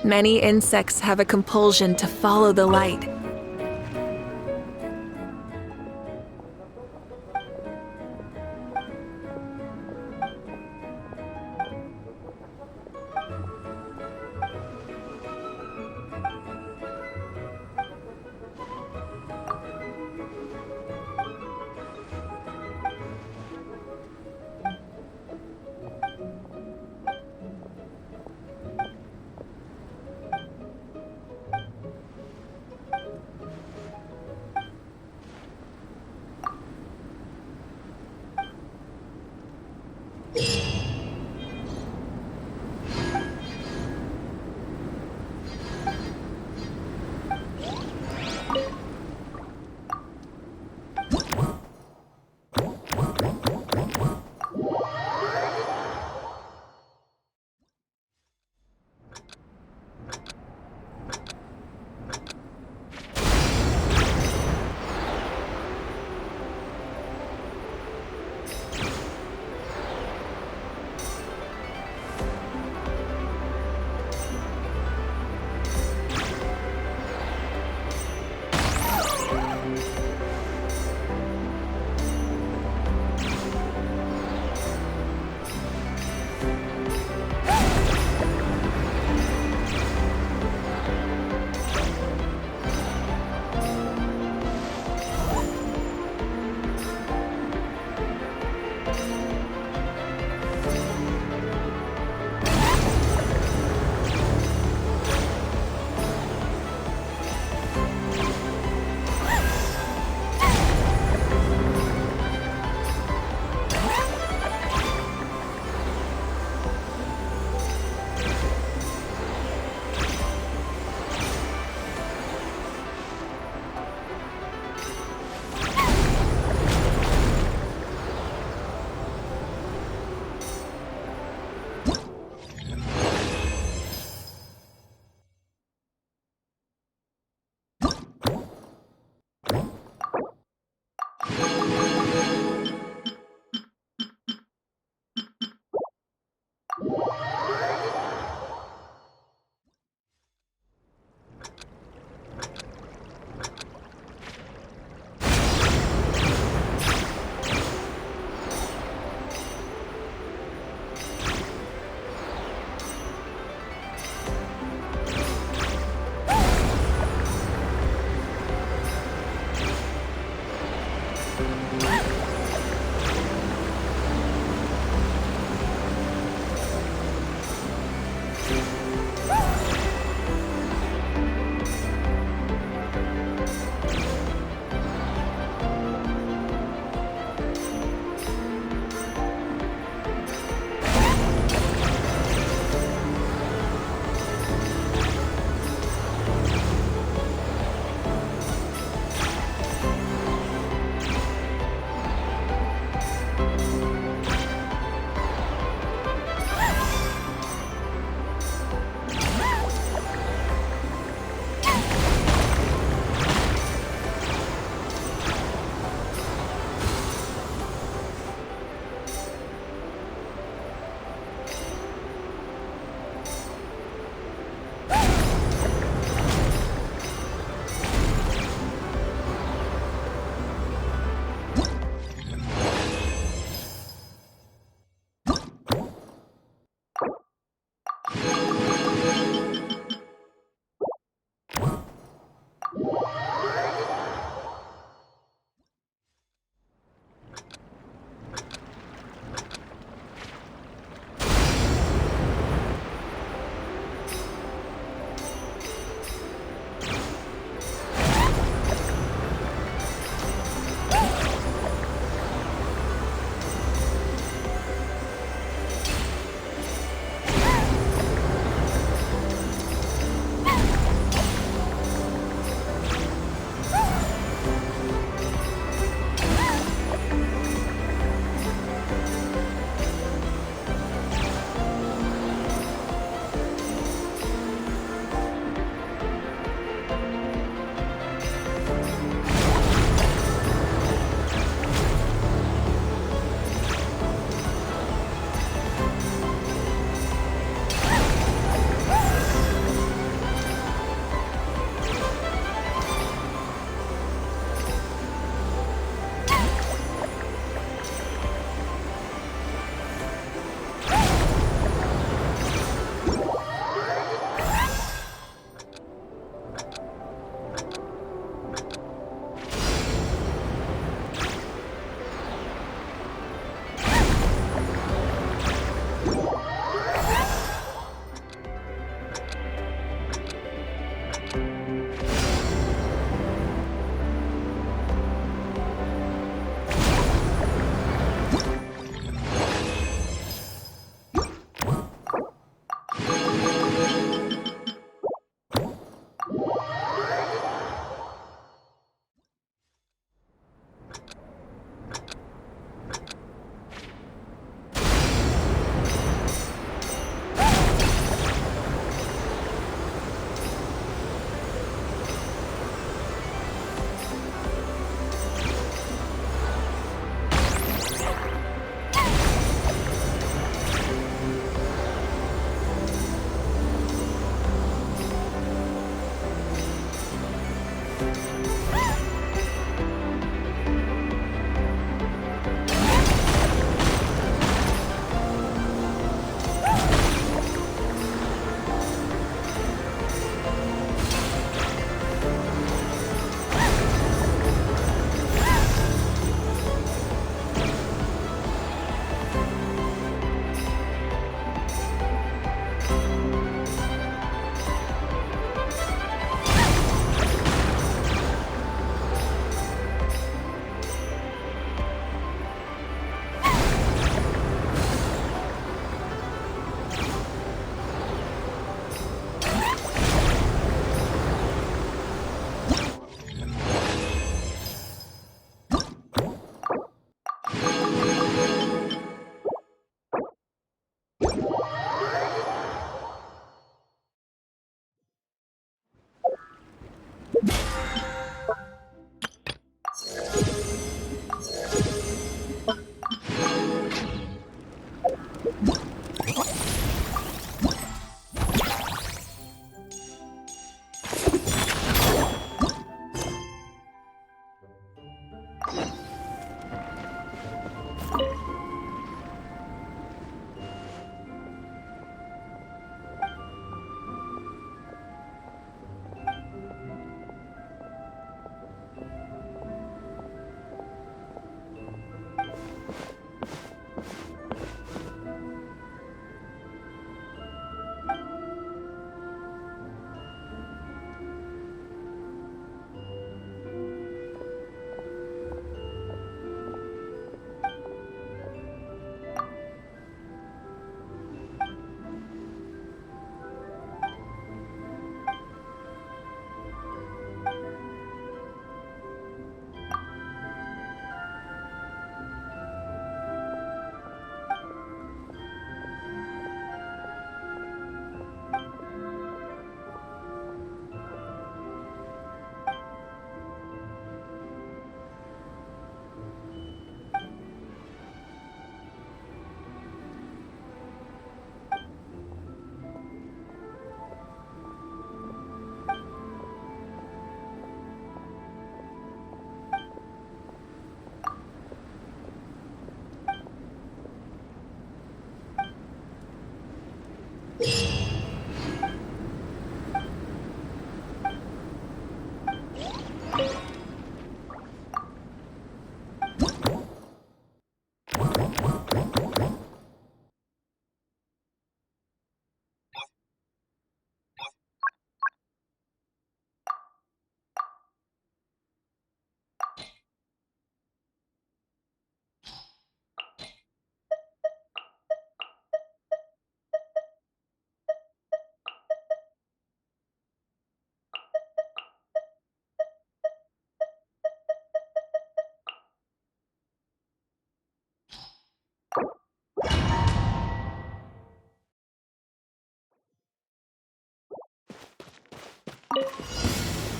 Many insects have a compulsion to follow the light.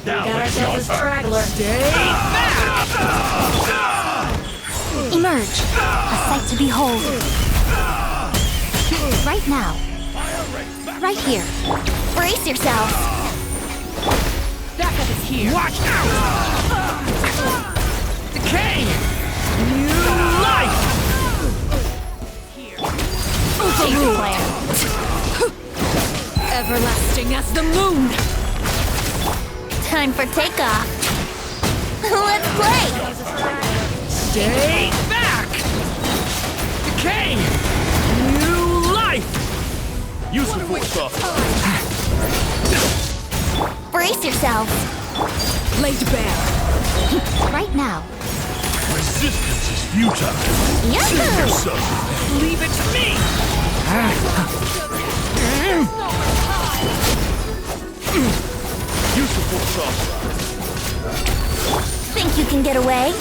Got ourselves a straggler. Stay back! Emerge. A sight to behold. Right now. Right here. Brace yourselves. Backup is here. Watch out! Decay! New life! Here. Change plan. Everlasting as the moon! Time for takeoff. Let's play. Stay back! Decay! New life! Use the force off. Brace yourselves. Laid bare. Right now. Resistance is futile. Yahoo! Yourself. Leave it to me! Use the force off. Think you can get away?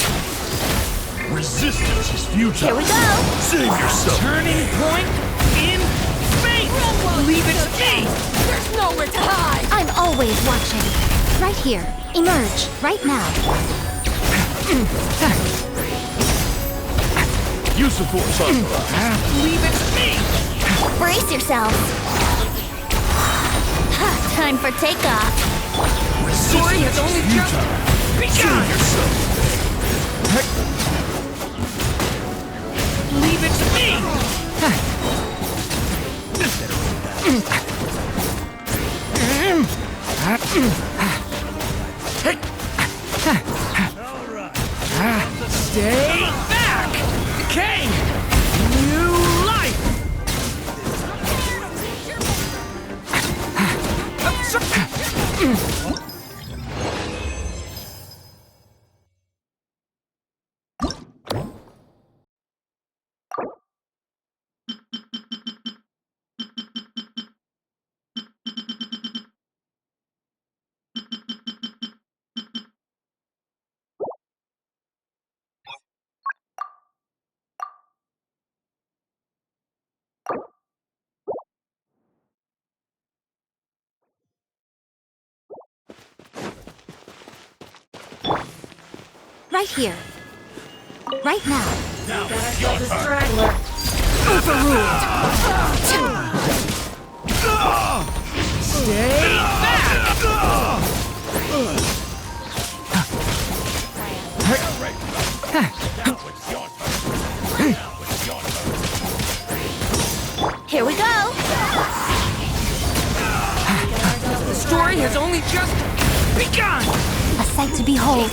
Resistance is futile. Here we go. Save yourself. Turning point in fate! Leave it to me! There's nowhere to hide! I'm always watching. Right here. Emerge. Right now. Use the force off. Leave it to me! Brace yourselves. Time for takeoff. Story has only just begun! Leave it to me! Stay back! Decay! New life! Right here. Right now. Now Got ourselves a straggler. Stay back! Here we go. The story has only just begun! A sight to behold.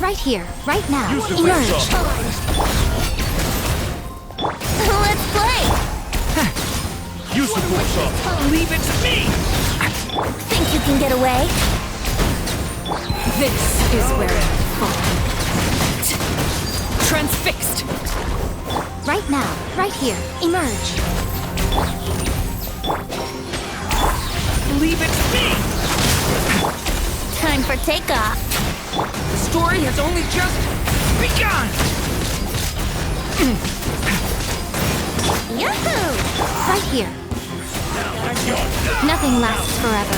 Right here. Right now. Use the Emerge. force off. Let's play. Use the force off. Leave it to me! Think you can get away? This is where it falls. Transfixed! Right now. Right here. Emerge. Leave it to me! Time for takeoff. The story has only just begun! Yahoo! Right here. Nothing lasts forever.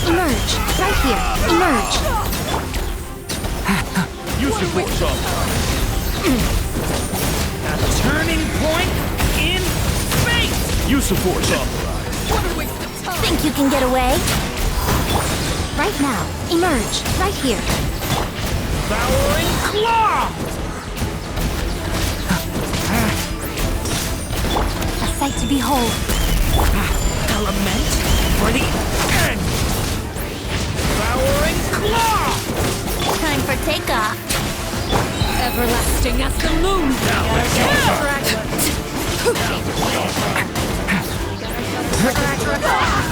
Emerge. Right here. Emerge. Use the force off. A turning point in fate! Use the force off. Think you can get away? Right now. Emerge. Right here. Devouring claw! A sight to behold. Element for the end! Devouring claw! Time for takeoff. Everlasting as the moon.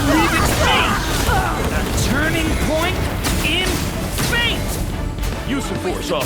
Leave it be! A turning point in fate! Use the force up.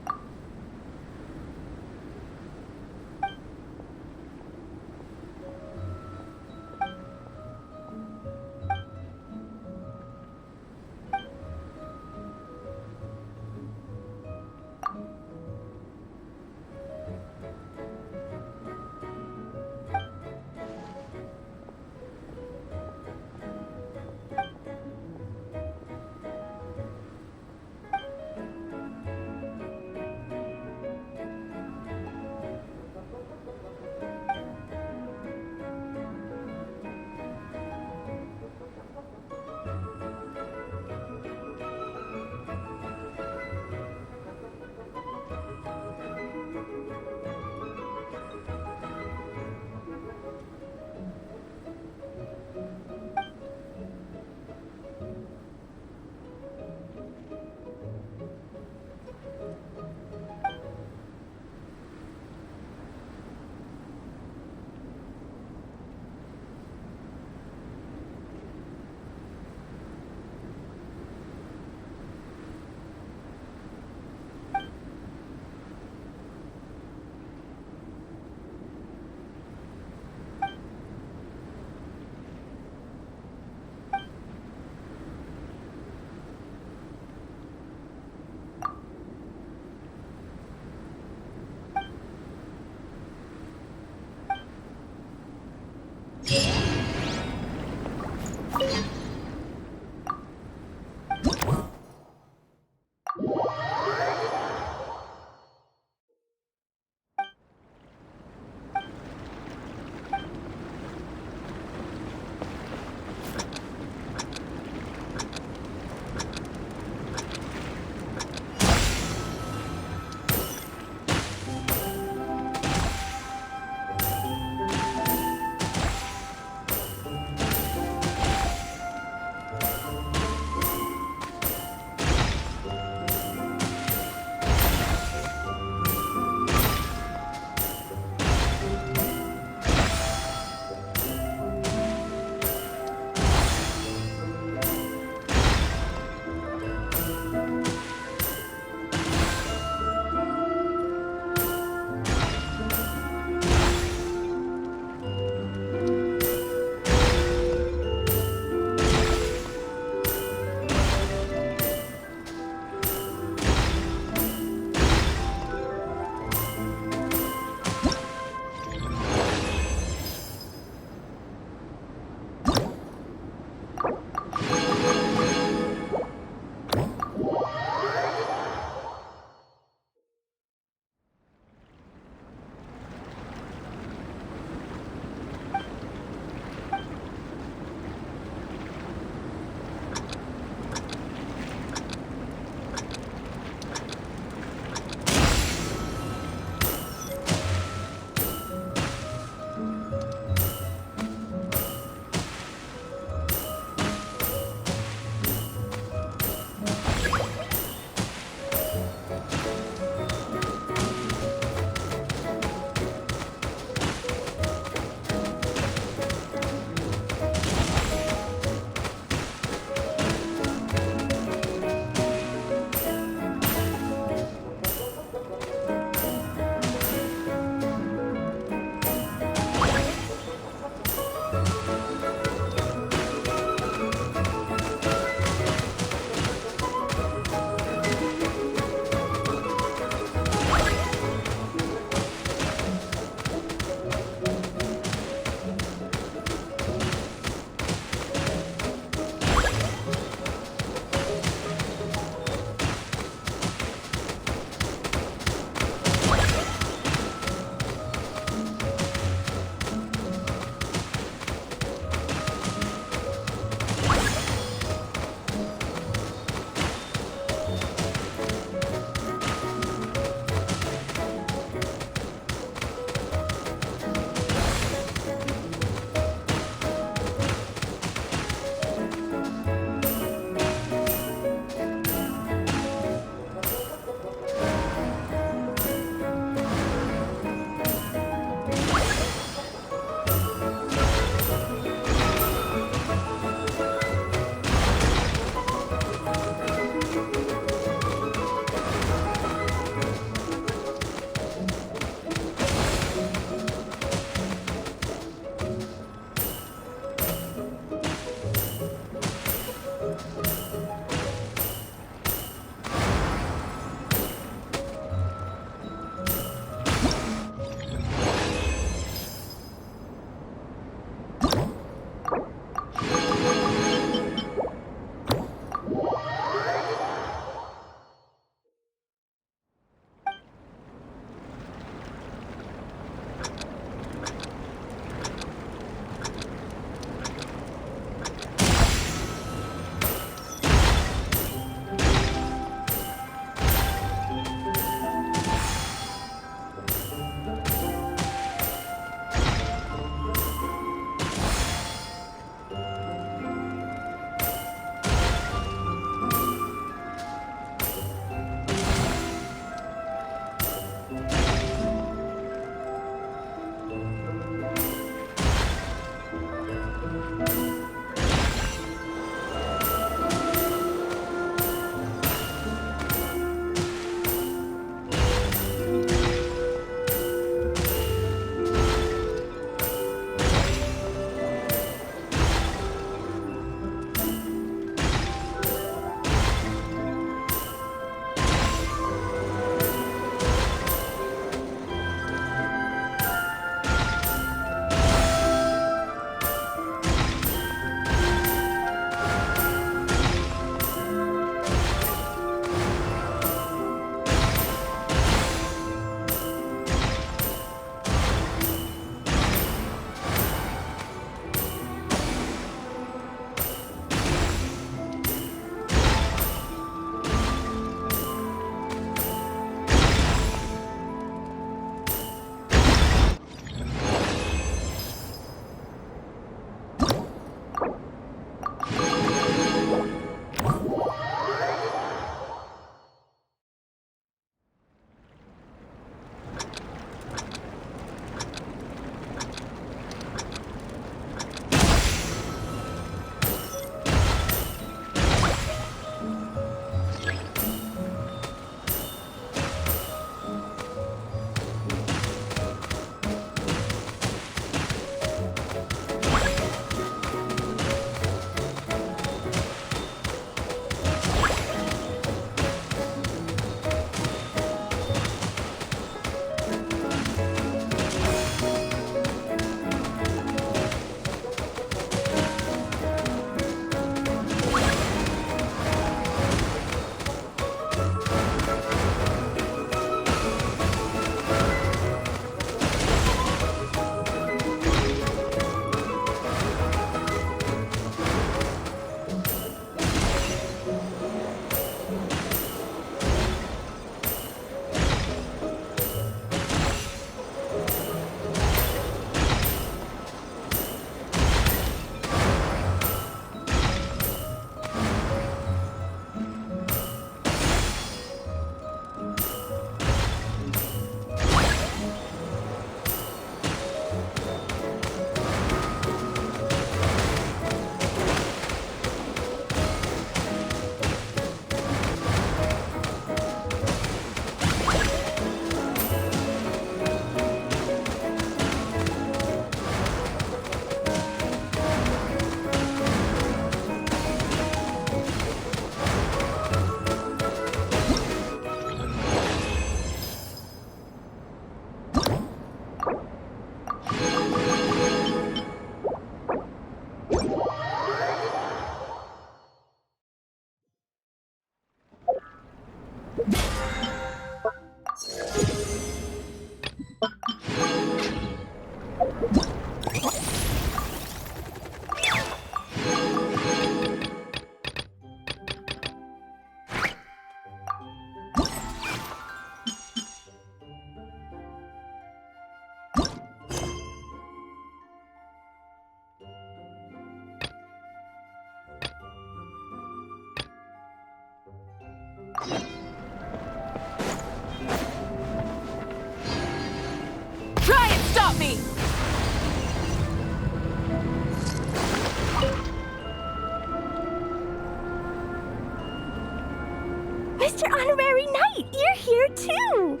too!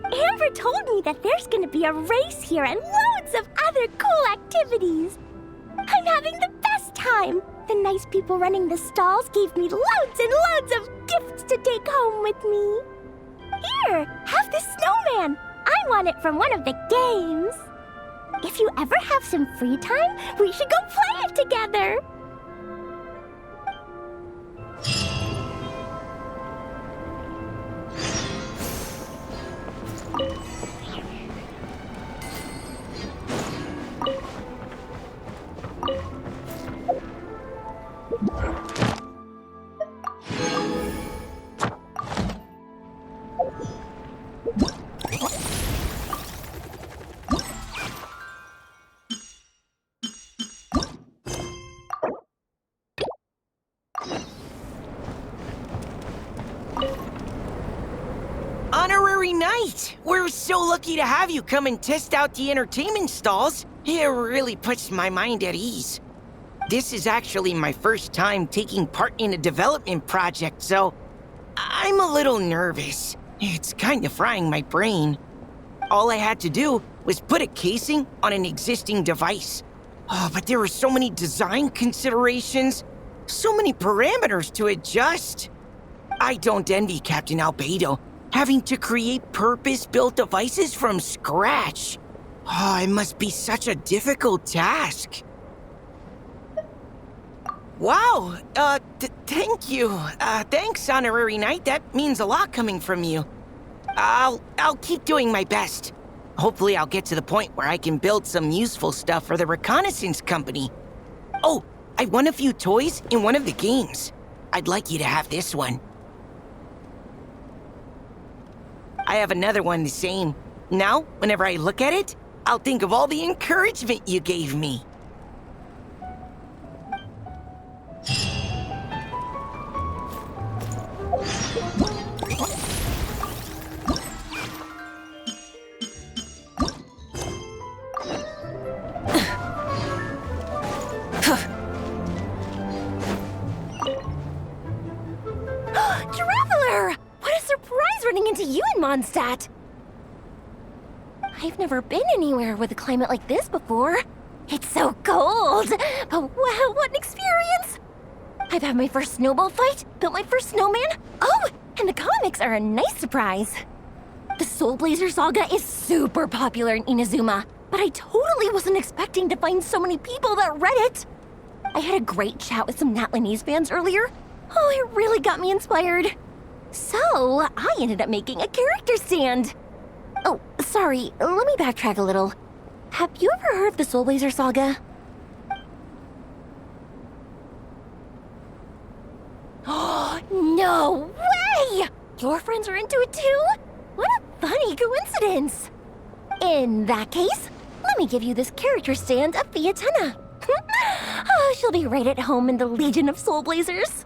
Amber told me that there's gonna be a race here and loads of other cool activities. I'm having the best time. The nice people running the stalls gave me loads and loads of gifts to take home with me. Here, have this snowman. I won it from one of the games. If you ever have some free time, we should go play it together. Honorary Knight! We're so lucky to have you come and test out the entertainment stalls. It really puts my mind at ease. This is actually my first time taking part in a development project, so I'm a little nervous. It's kind of frying my brain. All I had to do was put a casing on an existing device. Oh, but there were so many design considerations, so many parameters to adjust. I don't envy Captain Albedo, having to create purpose-built devices from scratch. Oh, it must be such a difficult task. Wow, thank you. Thanks, Honorary Knight. That means a lot coming from you. I'll keep doing my best. Hopefully I'll get to the point where I can build some useful stuff for the reconnaissance company. Oh, I won a few toys in one of the games. I'd like you to have this one. I have another one the same. Now, whenever I look at it, I'll think of all the encouragement you gave me. Traveler! What a surprise running into you in Mondstadt! I've never been anywhere with a climate like this before. It's so cold! But wow, what an experience! I've had my first snowball fight, built my first snowman. Oh, and the comics are a nice surprise. The Soul Blazer saga is super popular in Inazuma, but I totally wasn't expecting to find so many people that read it. I had a great chat with some Natlanese fans earlier. Oh, it really got me inspired. So, I ended up making a character stand. Oh, sorry, let me backtrack a little. Have you ever heard of the Soul Blazer saga? Oh, no way! Your friends are into it too? What a funny coincidence! In that case, let me give you this character stand of Fiatena. Oh, she'll be right at home in the Legion of Soul Blazers.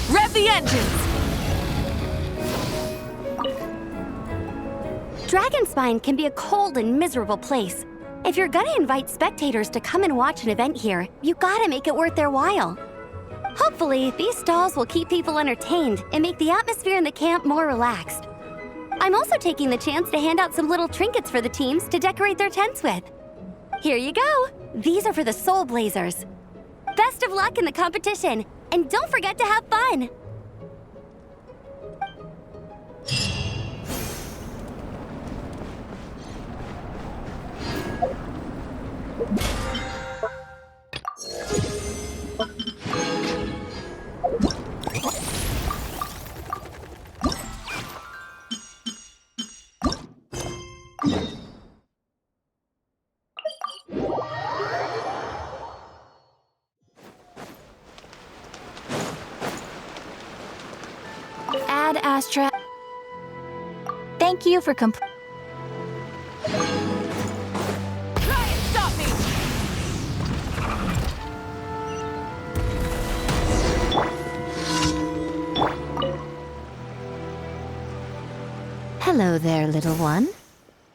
Rev the engines! Dragonspine can be a cold and miserable place. If you're gonna invite spectators to come and watch an event here, you gotta make it worth their while. Hopefully, these stalls will keep people entertained and make the atmosphere in the camp more relaxed. I'm also taking the chance to hand out some little trinkets for the teams to decorate their tents with. Here you go! These are for the Soul Blazers. Best of luck in the competition, and don't forget to have fun! Ad Astra. Thank you for Try and stop me! Hello there, little one.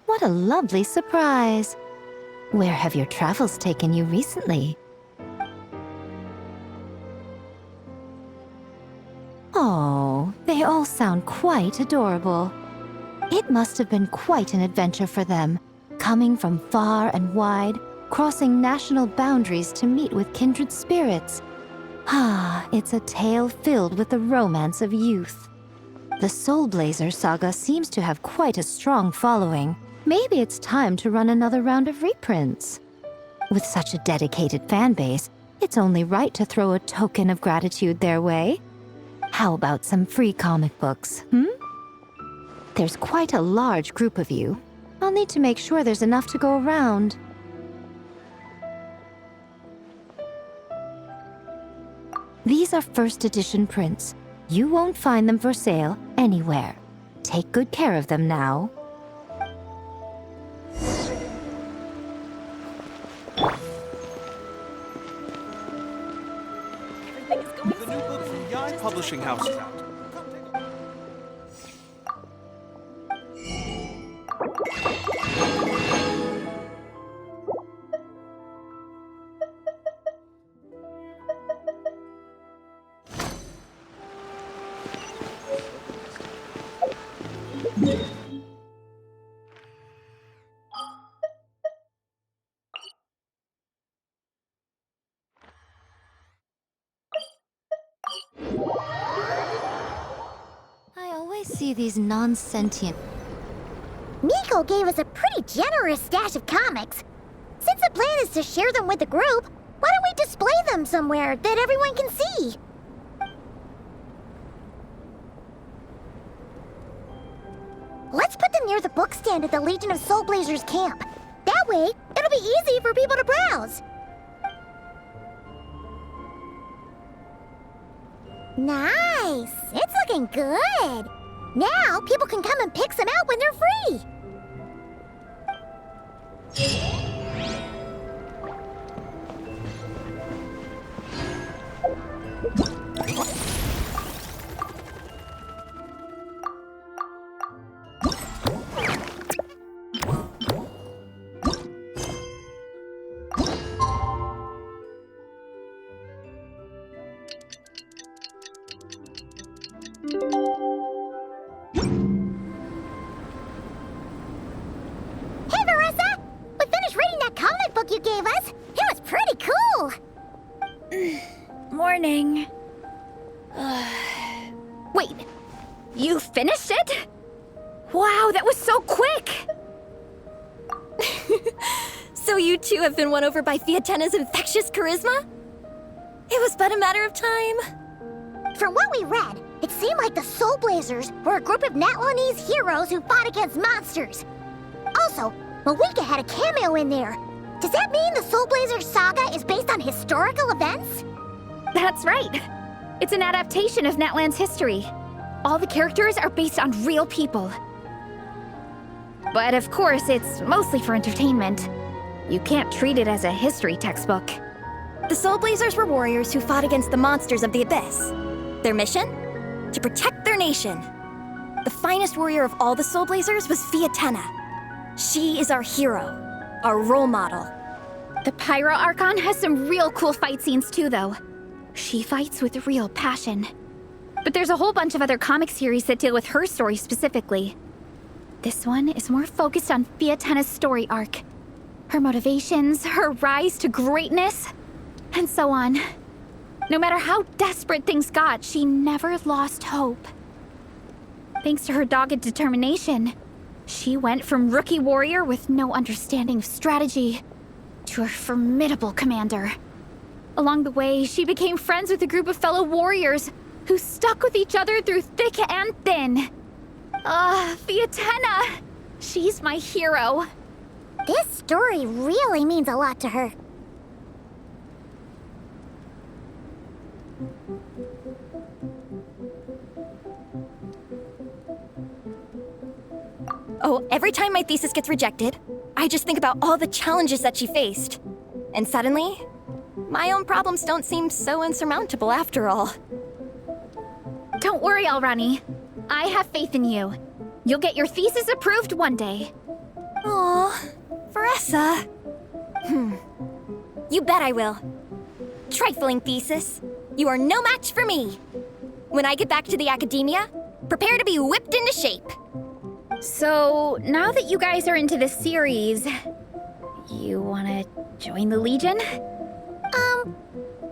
What a lovely surprise. Where have your travels taken you recently? Oh, they all sound quite adorable. It must have been quite an adventure for them, coming from far and wide, crossing national boundaries to meet with kindred spirits. Ah, it's a tale filled with the romance of youth. The Soul Blazer saga seems to have quite a strong following. Maybe it's time to run another round of reprints. With such a dedicated fan base, it's only right to throw a token of gratitude their way. How about some free comic books, There's quite a large group of you. I'll need to make sure there's enough to go around. These are first edition prints. You won't find them for sale anywhere. Take good care of them now. The new book from Yai Publishing House is out. I always see these non-sentient... Miko gave us a pretty generous stash of comics. Since the plan is to share them with the group, why don't we display them somewhere that everyone can see? Let's put them near the book stand at the Legion of Soul Blazers camp. That way, it'll be easy for people to browse. Nice! It's looking good! Now, people can come and pick some out when they're free! Hey, Marissa! We finished reading that comic book you gave us. It was pretty cool. Morning. Wait, you finished it? Wow, that was so quick! So you two have been won over by Fiatena's infectious charisma? It was but a matter of time. From what we read, it seemed like the Soul Blazers were a group of Natlanese heroes who fought against monsters. Also, Malika had a cameo in there. Does that mean the Soul Blazer saga is based on historical events? That's right. It's an adaptation of Natlan's history. All the characters are based on real people. But of course, it's mostly for entertainment. You can't treat it as a history textbook. The Soul Blazers were warriors who fought against the monsters of the Abyss. Their mission? To protect their nation. The finest warrior of all the Soul Blazers was Fiatena. She is our hero, our role model. The Pyro Archon has some real cool fight scenes too, though. She fights with real passion. But there's a whole bunch of other comic series that deal with her story specifically. This one is more focused on Fiatena's story arc. Her motivations, her rise to greatness, and so on. No matter how desperate things got, she never lost hope. Thanks to her dogged determination, she went from rookie warrior with no understanding of strategy to a formidable commander. Along the way, she became friends with a group of fellow warriors who stuck with each other through thick and thin. Fiatena! She's my hero. This story really means a lot to her. Oh, every time my thesis gets rejected, I just think about all the challenges that she faced. And suddenly, my own problems don't seem so insurmountable after all. Don't worry, Alrani. I have faith in you. You'll get your thesis approved one day. Aw, Veressa. You bet I will. Trifling thesis, you are no match for me. When I get back to the academia, prepare to be whipped into shape. So, now that you guys are into this series, you wanna join the Legion?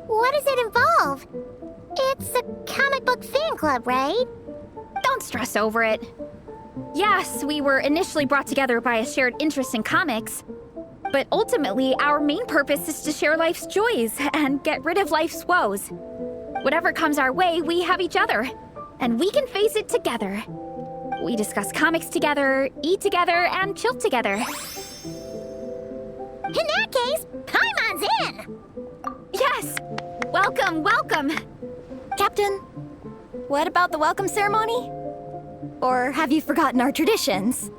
What does it involve? It's a comic book fan club, right? Don't stress over it. Yes, we were initially brought together by a shared interest in comics, but ultimately our main purpose is to share life's joys and get rid of life's woes. Whatever comes our way, we have each other, and we can face it together. We discuss comics together, eat together, and chill together. In that case, Paimon's in! Yes! Welcome, welcome! Captain, what about the welcome ceremony? Or have you forgotten our traditions?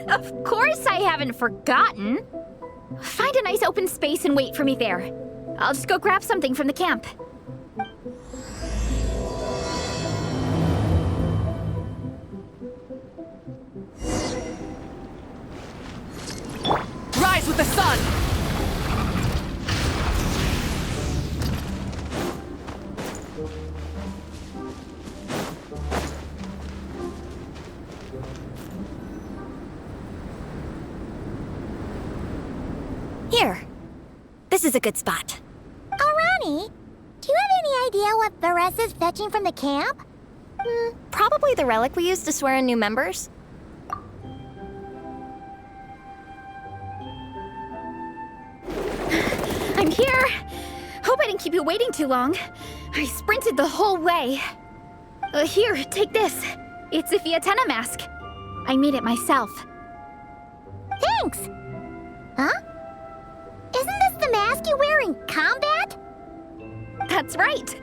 Of course I haven't forgotten. Find a nice open space and wait for me there. I'll just go grab something from the camp. Rise with the sun! Here. This is a good spot. Arani, do you have any idea what Veressa's fetching from the camp? Probably the relic we used to swear in new members. I'm here! Hope I didn't keep you waiting too long. I sprinted the whole way. Here, take this. It's a Fiatenna mask. I made it myself. Thanks! Huh? Isn't this the mask you wear in combat? That's right.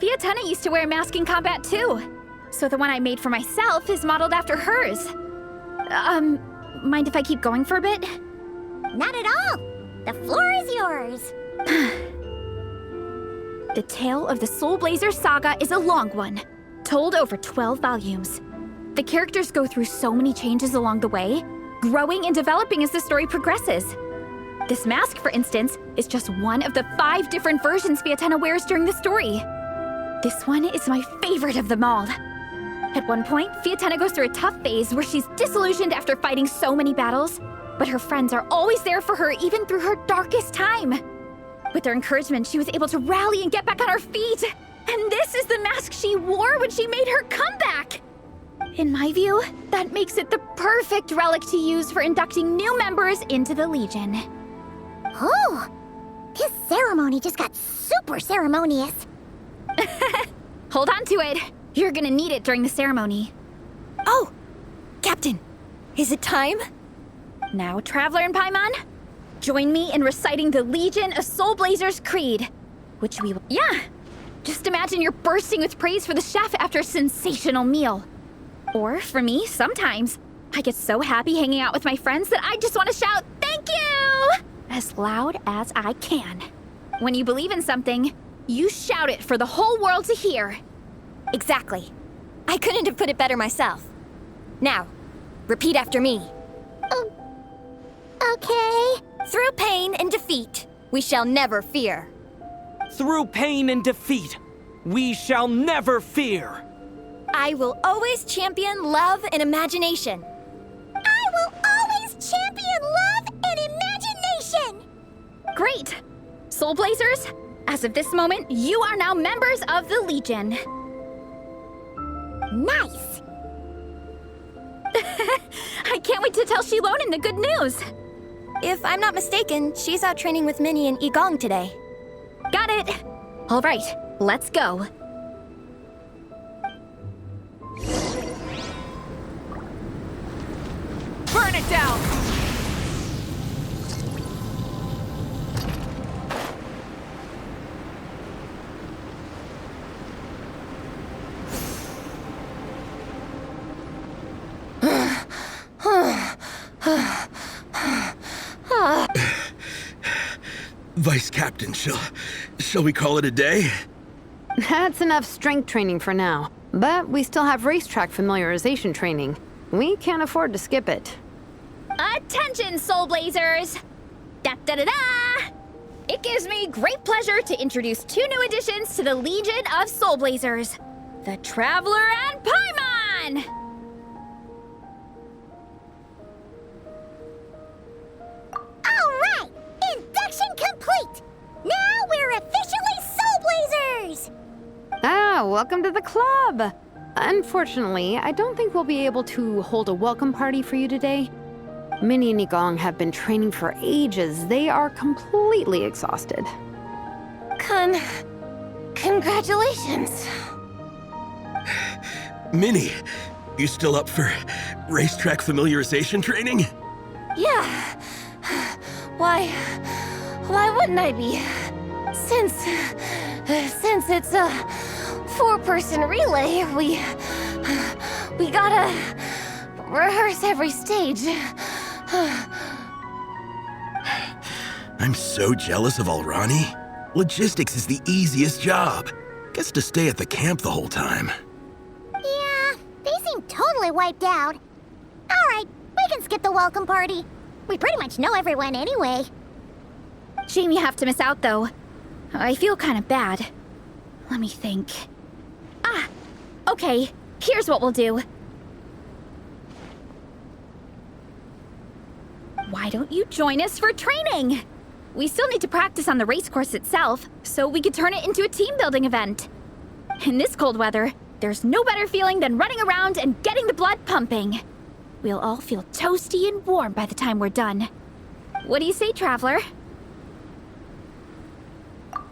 Fiatenna used to wear a mask in combat too. So the one I made for myself is modeled after hers. Mind if I keep going for a bit? Not at all! The floor is yours! The tale of the Soul Blazer saga is a long one, told over 12 volumes. The characters go through so many changes along the way, growing and developing as the story progresses. This mask, for instance, is just one of the 5 different versions Fiatenna wears during the story. This one is my favorite of them all. At one point, Fiatenna goes through a tough phase where she's disillusioned after fighting so many battles, but her friends are always there for her even through her darkest time. With their encouragement, she was able to rally and get back on her feet. And this is the mask she wore when she made her comeback. In my view, that makes it the perfect relic to use for inducting new members into the Legion. Oh! This ceremony just got super ceremonious. Hold on to it. You're gonna need it during the ceremony. Oh! Captain, is it time? Now, Traveler and Paimon, join me in reciting the Legion of Soul Blazers Creed, which we will... Yeah! Just imagine you're bursting with praise for the chef after a sensational meal. Or, for me, sometimes, I get so happy hanging out with my friends that I just want to shout, "Thank you!" as loud as I can. When you believe in something, you shout it for the whole world to hear. Exactly. I couldn't have put it better myself. Now, repeat after me. Okay. Through pain and defeat, we shall never fear. Through pain and defeat, we shall never fear. I will always champion love and imagination. I will always champion love and imagination! Great! Soul Blazers, as of this moment, you are now members of the Legion. Nice! I can't wait to tell Shilonen the good news. If I'm not mistaken, she's out training with Minnie and Igong today. Got it. All right, let's go. Burn it down! Vice Captain, shall we call it a day? That's enough strength training for now. But we still have racetrack familiarization training. We can't afford to skip it. Attention, Soul Blazers! Da da da da! It gives me great pleasure to introduce 2 new additions to the Legion of Soul Blazers, the Traveler and Paimon! Alright! Induction complete! Now we're officially Soul Blazers! Ah, welcome to the club! Unfortunately, I don't think we'll be able to hold a welcome party for you today. Minnie and Igong have been training for ages. They are completely exhausted. Congratulations. Minnie, you still up for racetrack familiarization training? Yeah. Why wouldn't I be? Since it's a 4-person relay, we gotta rehearse every stage. I'm so jealous of Alrani. Logistics is the easiest job. Gets to stay at the camp the whole time. Yeah, they seem totally wiped out. Alright, we can skip the welcome party. We pretty much know everyone anyway. Shame you have to miss out, though. I feel kind of bad. Let me think. Ah! Okay, here's what we'll do. Why don't you join us for training? We still need to practice on the race course itself, so we could turn it into a team-building event. In this cold weather, there's no better feeling than running around and getting the blood pumping. We'll all feel toasty and warm by the time we're done. What do you say, Traveler?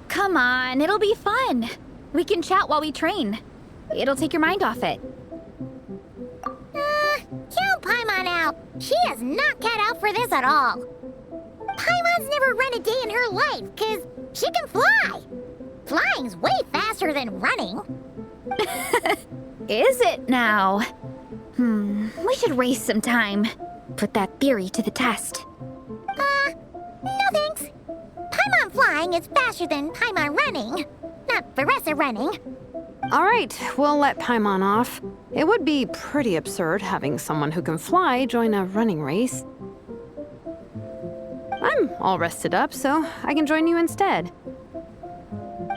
Come on, it'll be fun. We can chat while we train. It'll take your mind off it. Count Paimon out. She is not cut out for this at all. Paimon's never run a day in her life, 'cause she can fly. Flying's way faster than running. Is it now? We should race sometime. Put that theory to the test. No thanks. Paimon flying is faster than Paimon running. Not Veressa running. All right, we'll let Paimon off. It would be pretty absurd having someone who can fly join a running race. I'm all rested up, so I can join you instead.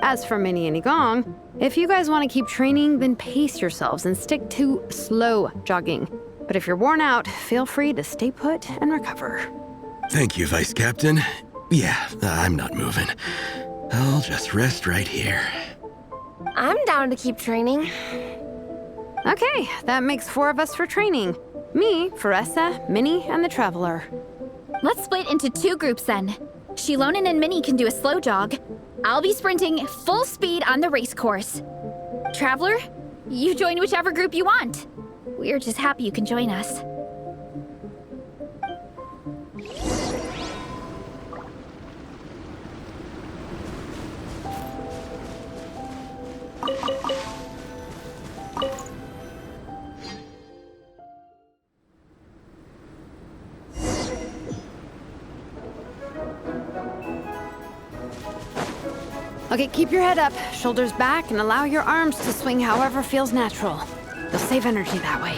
As for Minnie and Igong, if you guys want to keep training, then pace yourselves and stick to slow jogging. But if you're worn out, feel free to stay put and recover. Thank you, Vice Captain. Yeah, I'm not moving. I'll just rest right here. I'm down to keep training. Okay, that makes 4 of us for training. Me, Veressa, Minnie, and the Traveler. Let's split into 2 groups then. Shilonen and Minnie can do a slow jog. I'll be sprinting full speed on the race course. Traveler, you join whichever group you want. We're just happy you can join us. Okay, keep your head up, shoulders back, and allow your arms to swing however feels natural. You'll save energy that way.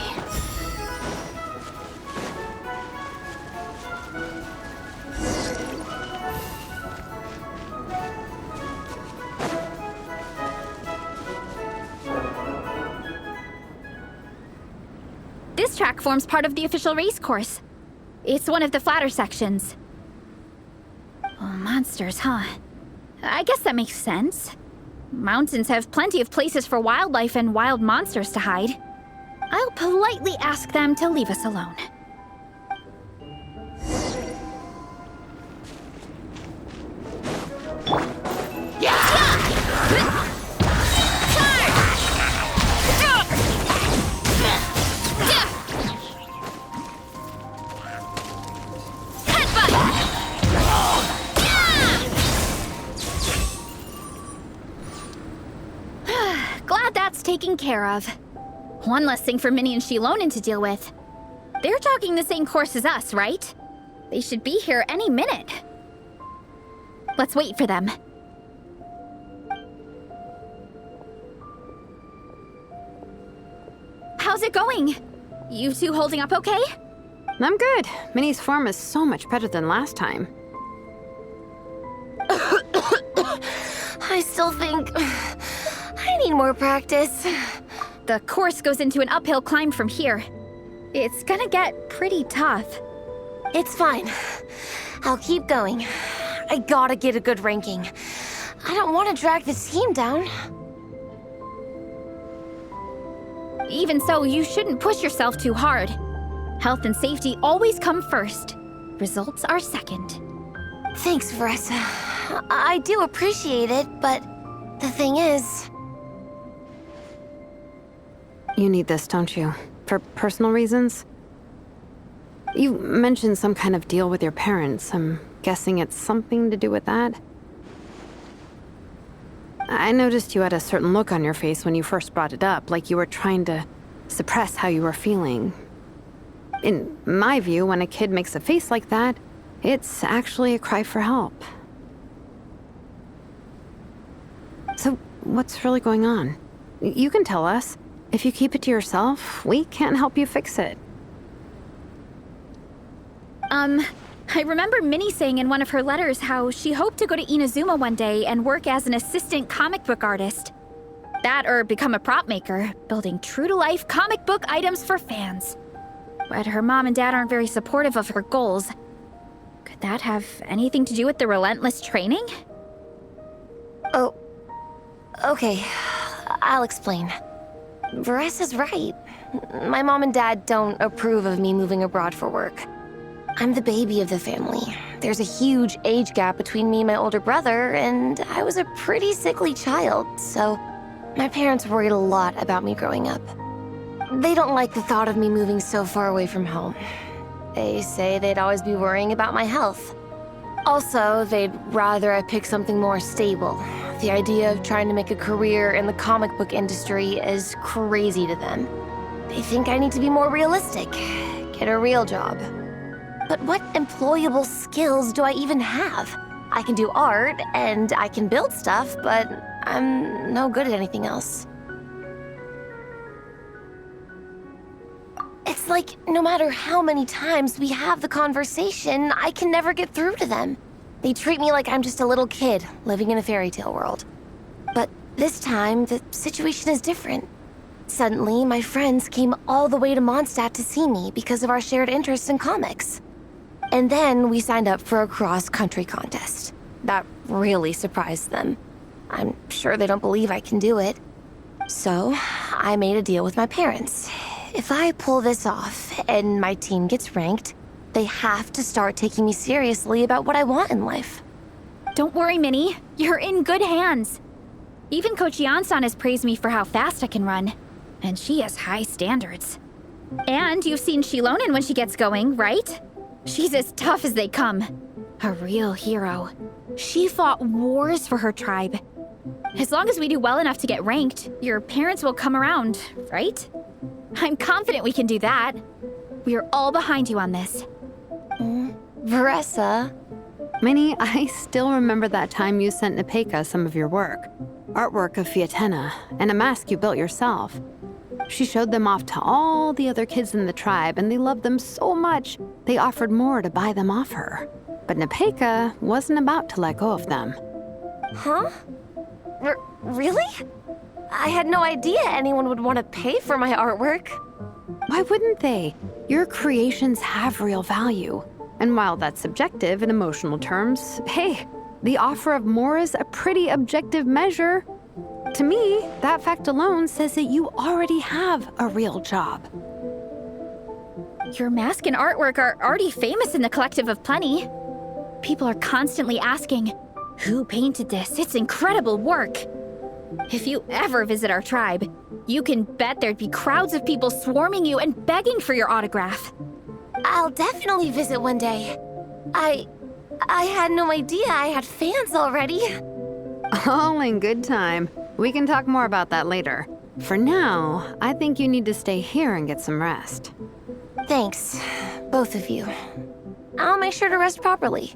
This track forms part of the official race course. It's one of the flatter sections. Oh, monsters, huh? I guess that makes sense. Mountains have plenty of places for wildlife and wild monsters to hide. I'll politely ask them to leave us alone. Glad that's taken care of. One less thing for Minnie and Shilonen to deal with. They're jogging the same course as us, right? They should be here any minute. Let's wait for them. how's it going? You two holding up okay? I'm good. Minnie's form is so much better than last time. I still think I need more practice. The course goes into an uphill climb from here. It's gonna get pretty tough. It's fine. I'll keep going. I gotta get a good ranking. I don't want to drag the team down. Even so, you shouldn't push yourself too hard. Health and safety always come first. Results are second. Thanks, Vanessa. I do appreciate it, but the thing is... You need this, don't you? For personal reasons? You mentioned some kind of deal with your parents. I'm guessing it's something to do with that? I noticed you had a certain look on your face when you first brought it up, like you were trying to suppress how you were feeling. In my view, when a kid makes a face like that, it's actually a cry for help. So, what's really going on? You can tell us. If you keep it to yourself, we can't help you fix it. I remember Minnie saying in one of her letters how she hoped to go to Inazuma one day and work as an assistant comic book artist. That or become a prop maker, building true-to-life comic book items for fans. But her mom and dad aren't very supportive of her goals. Could that have anything to do with the relentless training? Oh, okay. I'll explain. Vanessa's right. My mom and dad don't approve of me moving abroad for work. I'm the baby of the family. There's a huge age gap between me and my older brother, and I was a pretty sickly child, so my parents worried a lot about me growing up. They don't like the thought of me moving so far away from home. They say they'd always be worrying about my health. Also, they'd rather I pick something more stable. The idea of trying to make a career in the comic book industry is crazy to them. They think I need to be more realistic, get a real job. But what employable skills do I even have? I can do art, and I can build stuff, but I'm no good at anything else. It's like no matter how many times we have the conversation, I can never get through to them. They treat me like I'm just a little kid living in a fairy tale world. But this time, the situation is different. Suddenly, my friends came all the way to Mondstadt to see me because of our shared interests in comics. And then we signed up for a cross-country contest. That really surprised them. I'm sure they don't believe I can do it. So, I made a deal with my parents. If I pull this off and my team gets ranked, they have to start taking me seriously about what I want in life. Don't worry, Minnie. You're in good hands. Even Coach Yan-san has praised me for how fast I can run. And she has high standards. And you've seen Shilonen when she gets going, right? She's as tough as they come. A real hero. She fought wars for her tribe. As long as we do well enough to get ranked, your parents will come around, right? I'm confident we can do that. We are all behind you on this. Vanessa. Minnie, I still remember that time you sent Nepeka some of your work. Artwork of Fiatena, and a mask you built yourself. She showed them off to all the other kids in the tribe, and they loved them so much, they offered more to buy them off her. But Nepeka wasn't about to let go of them. Huh? Really? I had no idea anyone would want to pay for my artwork. Why wouldn't they? Your creations have real value. And while that's subjective in emotional terms, hey, the offer of more is a pretty objective measure. To me, that fact alone says that you already have a real job. Your mask and artwork are already famous in the Collective of Plenty. People are constantly asking, who painted this? It's incredible work. If you ever visit our tribe, you can bet there'd be crowds of people swarming you and begging for your autograph. I'll definitely visit one day. I had no idea I had fans already. All in good time. We can talk more about that later. For now, I think you need to stay here and get some rest. Thanks, both of you. I'll make sure to rest properly.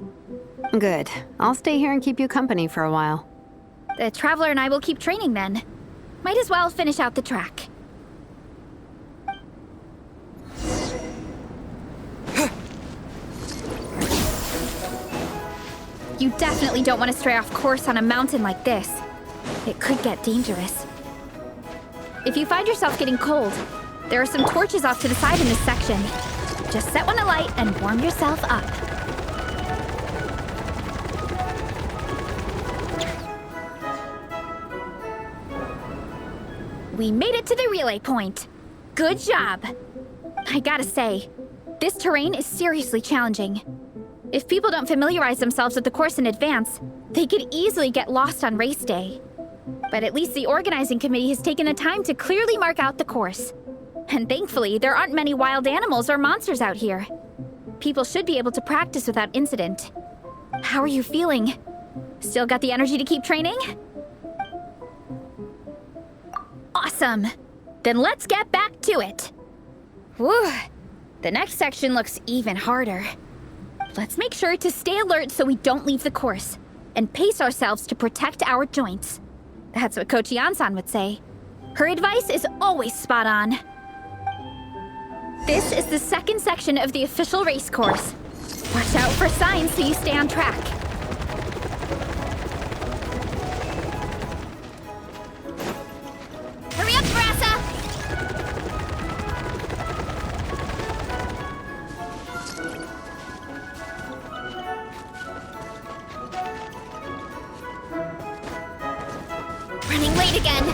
Good. I'll stay here and keep you company for a while. The Traveler and I will keep training then. Might as well finish out the track. You definitely don't want to stray off course on a mountain like this. It could get dangerous. If you find yourself getting cold, there are some torches off to the side in this section. Just set one alight and warm yourself up. We made it to the relay point. Good job. I gotta say, this terrain is seriously challenging. If people don't familiarize themselves with the course in advance, they could easily get lost on race day. But at least the organizing committee has taken the time to clearly mark out the course. And thankfully, there aren't many wild animals or monsters out here. People should be able to practice without incident. How are you feeling? Still got the energy to keep training? Awesome! Then let's get back to it! Whew! The next section looks even harder. Let's make sure to stay alert so we don't leave the course, and pace ourselves to protect our joints. That's what Coach Yansan would say. Her advice is always spot on. This is the second section of the official race course. Watch out for signs so you stay on track. Hurry up, Grassa! Running late again.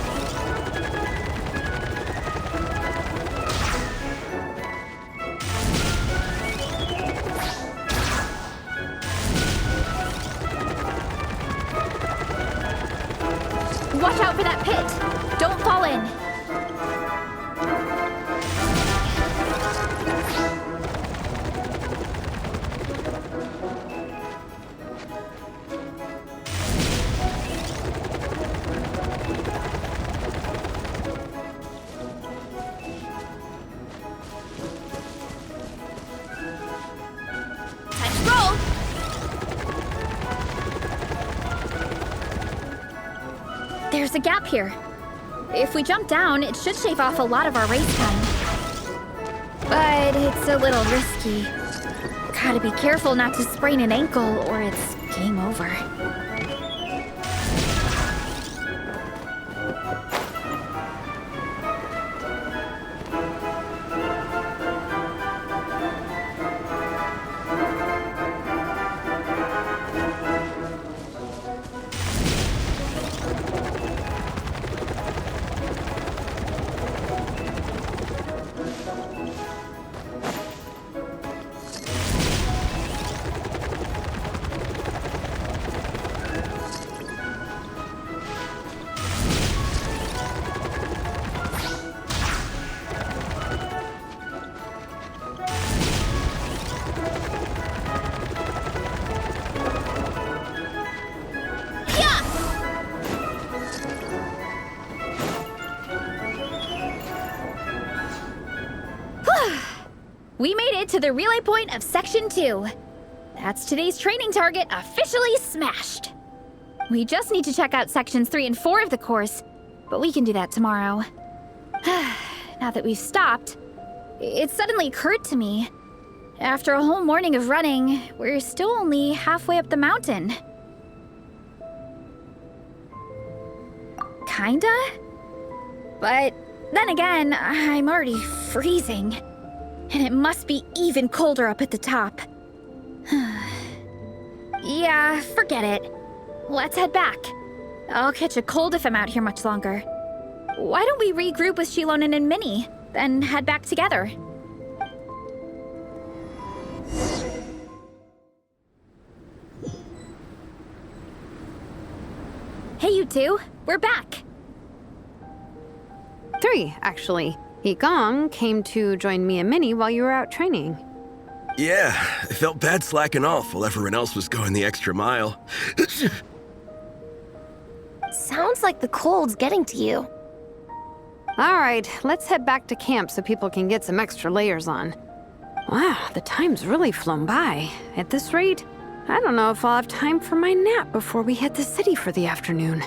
Watch out for that pit! Don't fall in! Time to roll! There's a gap here. If we jump down, it should shave off a lot of our race time. But it's a little risky. Gotta be careful not to sprain an ankle or it's game over. We made it to the relay point of Section 2. That's today's training target officially smashed. We just need to check out Sections 3 and 4 of the course, but we can do that tomorrow. Now that we've stopped, it suddenly occurred to me. After a whole morning of running, we're still only halfway up the mountain. Kinda? But then again, I'm already freezing. And it must be even colder up at the top. Yeah, forget it. Let's head back. I'll catch a cold if I'm out here much longer. Why don't we regroup with Shilonen and Minnie, then head back together? Hey, you two. We're back. 3, actually. Igong came to join me and Minnie while you were out training. Yeah, I felt bad slacking off while everyone else was going the extra mile. Sounds like the cold's getting to you. All right, let's head back to camp so people can get some extra layers on. Wow, the time's really flown by. At this rate, I don't know if I'll have time for my nap before we hit the city for the afternoon.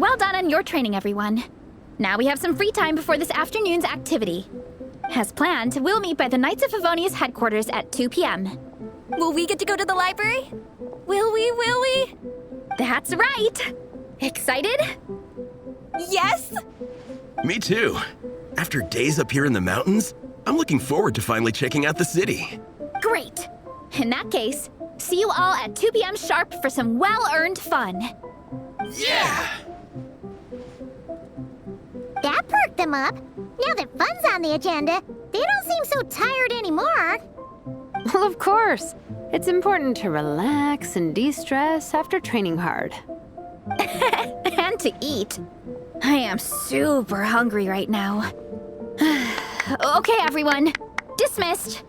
Well done on your training, everyone. Now we have some free time before this afternoon's activity. As planned, we'll meet by the Knights of Favonius headquarters at 2 p.m. Will we get to go to the library? Will we? That's right! Excited? Yes! Me too. After days up here in the mountains, I'm looking forward to finally checking out the city. Great! In that case, see you all at 2 p.m. sharp for some well-earned fun. Yeah! That perked them up. Now that fun's on the agenda, they don't seem so tired anymore. Well, of course. It's important to relax and de-stress after training hard. And to eat. I am super hungry right now. Okay, everyone. Dismissed.